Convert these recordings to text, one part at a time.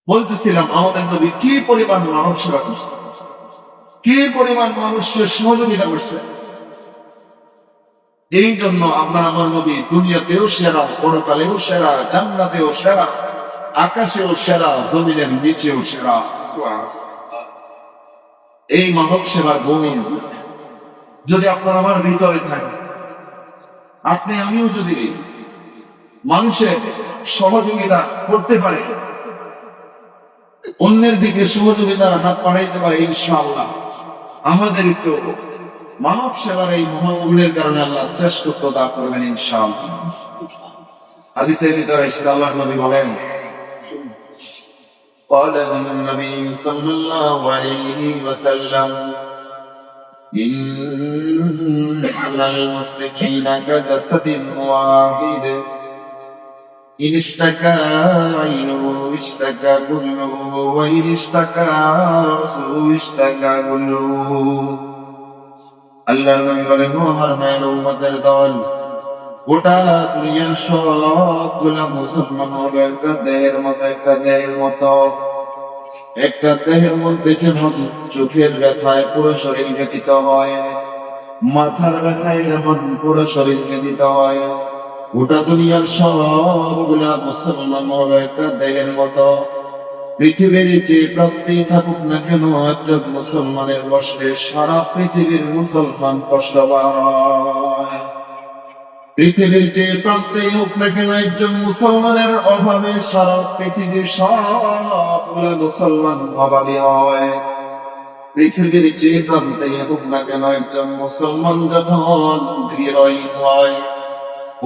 বলতেছিলাম আমাদের নবী কি পরিমাণ মানব সেবা করছে, কি পরিমাণ মানুষকে সহযোগিতা করছে। এই জন্য আপনার আমার নবী দুনিয়াতেও সেরা, পরকালেও সেরা, জান্নাতেও সেরা, আকাশেও সেরা, জমিনের নিচেও সেরা। এই মানব সেবার গুণ যদি আপনার আমার হৃদয়ে থাকে, আপনি আমিও যদি মানুষের সহযোগিতা করতে পারে, অন্যের দিকে সহযোগিতার হাত বাড়াইতে পারে, ইনশাআল্লাহ আমাদের একটু মানব সেবার এই মহাগুণের কারণে আল্লাহ শ্রেষ্ঠত্ব দান করবেন ইনশাআল্লাহ। হাদিসের ভিতরে আল্লাহর নবী বলেন, قال النبي صلى الله عليه وسلم إن المسلمين كجسد واحد إن اشتكى عينه اشتكى كله وإن اشتكى رأسه اشتكى كله। আল্লাহ নবী বলেন, আমার মায়ের উম্মতের দল, গোটা দুনিয়ার সবগুলা মুসলমান হলো একটা দেহের মতো, একটা দেহের মতো। একটা দেহের মধ্যে যেমন চোখের ব্যথায় পুরো শরীর ব্যথিত হয়, মাথার ব্যথায় যেমন পুরো শরীর ব্যথিত হয়, গোটা দুনিয়ার সবগুলা মুসলমান হলো একটা দেহের মতো। পৃথিবীর যে প্রান্তেই থাকুক না কেন, একজন মুসলমানের কষ্টে সারা পৃথিবীর মুসলমান কষ্ট পায়। পৃথিবীর যে প্রান্তেই হোক না কেন, একজন মুসলমানের অভাবে সারা পৃথিবীর সবগুলো মুসলমান অভাবী হয়। পৃথিবীর যে প্রান্তেই হোক না কেন, একজন মুসলমান যখন গৃহহীন হয়,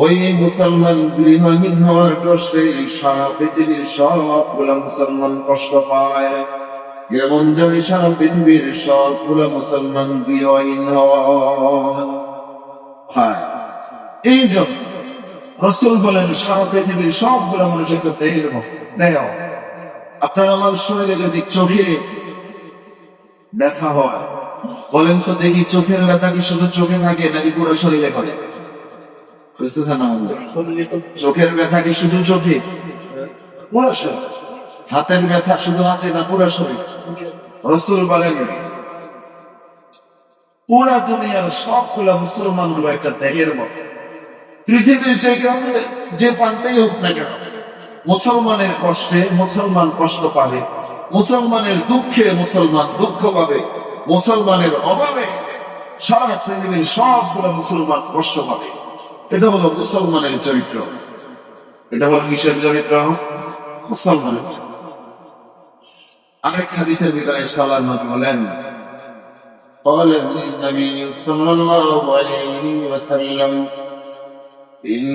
ওই মুসলমান গৃহহীন হওয়ার কষ্টে সারা পৃথিবীর সবগুলো মুসলমান কষ্ট পায়। যেমন যদি সারা পৃথিবীর সবগুলো মুসলমান গৃহহীন হয়। এই জন্য রাসূল বলেন, সারা পৃথিবীর সবগুলো মানুষের দেহের দেহ। আপনার আমার শরীরে যদি চোখে ব্যথা হয়, বলেন তো দেখি, চোখের ব্যথা কি শুধু চোখে থাকে নাকি পুরো শরীরে করে? চোখের ব্যথা কি শুধু চোখে? পুরো শরীর। হাতের ব্যথা শুধু হাতে না পুরো শরীর? রাসূল বলেন, পুরা দুনিয়ার সবগুলা মুসলমান হলো একটা দেহের মতো। পৃথিবীর যে প্রান্তেই হোক না কেন, মুসলমানের কষ্টে মুসলমান কষ্ট পাবে, মুসলমানের দুঃখে মুসলমান দুঃখ পাবে, মুসলমানের অভাবে সারা পৃথিবীর সবগুলো মুসলমান কষ্ট পাবে। এটা হলো মুসলমানের চরিত্র। এটা হলো কিসের চরিত্র? মুসলমানের। আরেক হাদিসের ভিতরে সাল্লাল্লাহু আলাইহি ওয়াসাল্লাম বলেন, قال النبي صلى الله عليه وسلم إن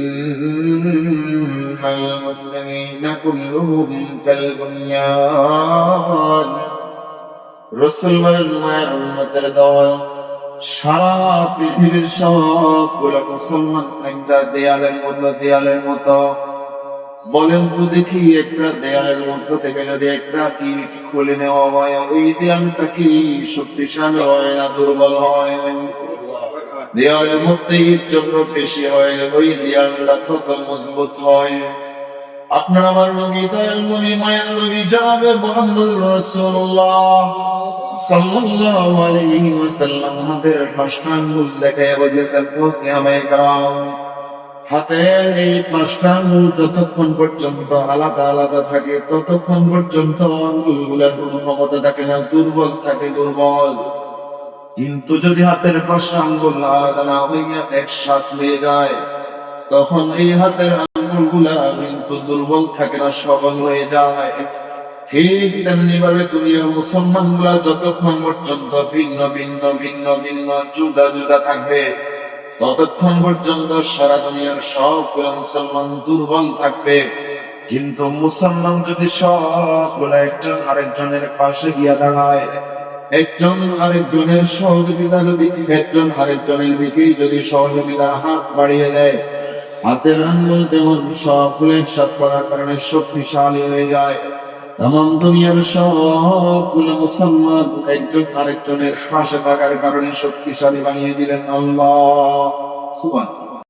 المسلمين كلهم كالبنيان। রাসূল বলেন, মায়ের উম্মতের দল, সারা পৃথিবীর সবগুলো মুসলমান একটা দেয়ালের মতো। বলেন তো দেখি, একটা দেয়ালের মধ্যে থেকে যদি একটা ইট খুলে নেওয়া হয়, ওই দেয়ালটা কি শক্তিশালী হয় না দুর্বল হয়? দেয়ালের মধ্যে ইট যত বেশি হয়, ওই দেয়ালটা তত মজবুত হয়। আপনার আমার নবী, দয়াল নবী, মায়ের নবী জনাবে মুহাম্মদ রাসূলুল্লাহ সাল্লাল্লাহু আলাইহি ওয়াসাল্লাম হাতের 5টা আঙ্গুল দেখায় বলেছেন, ও সাহাবায়ে কেরাম, হাতের এই 5টা আঙ্গুল যতক্ষণ পর্যন্ত আলাদা আলাদা থাকে, ততক্ষণ পর্যন্ত আঙ্গুলগুলোর কোনো ক্ষমতা থাকে না, দুর্বল থাকে, দুর্বল। কিন্তু যদি হাতের 5টা আঙ্গুল আলাদা না হইয়া একসাথে হয়ে যায়, তখন এই হাতের আঙ্গুলগুলা কিন্তু দুর্বল থাকে না, সবল হয়ে যায়। ঠিক তেমনি ভাবে দুনিয়ার মুসলমান গুলা যতক্ষণ পর্যন্ত ভিন্ন ভিন্ন ভিন্ন ভিন্ন জুদা জুদা থাকবে, ততক্ষণ পর্যন্ত সারা দুনিয়ার সবগুলো মুসলমান দুর্বল থাকবে। কিন্তু মুসলমান যদি সবগুলা একজন আরেকজনের পাশে গিয়া দাঁড়ায়, একজন আরেকজনের সহযোগিতা যদি একজন আরেকজনের দিকেই যদি সহযোগিতার হাত বাড়িয়ে দেয়, হাতের আঙ্গুল তেমন সবগুলো একসাথে করার কারণে শক্তিশালী হয়ে যায়। তামাম দুনিয়ার সবগুলো মুসলমান একজন আরেকজনের পাশে থাকার কারণে শক্তিশালী বানিয়ে দিলেন আল্লাহ। সুবহানাল্লাহ।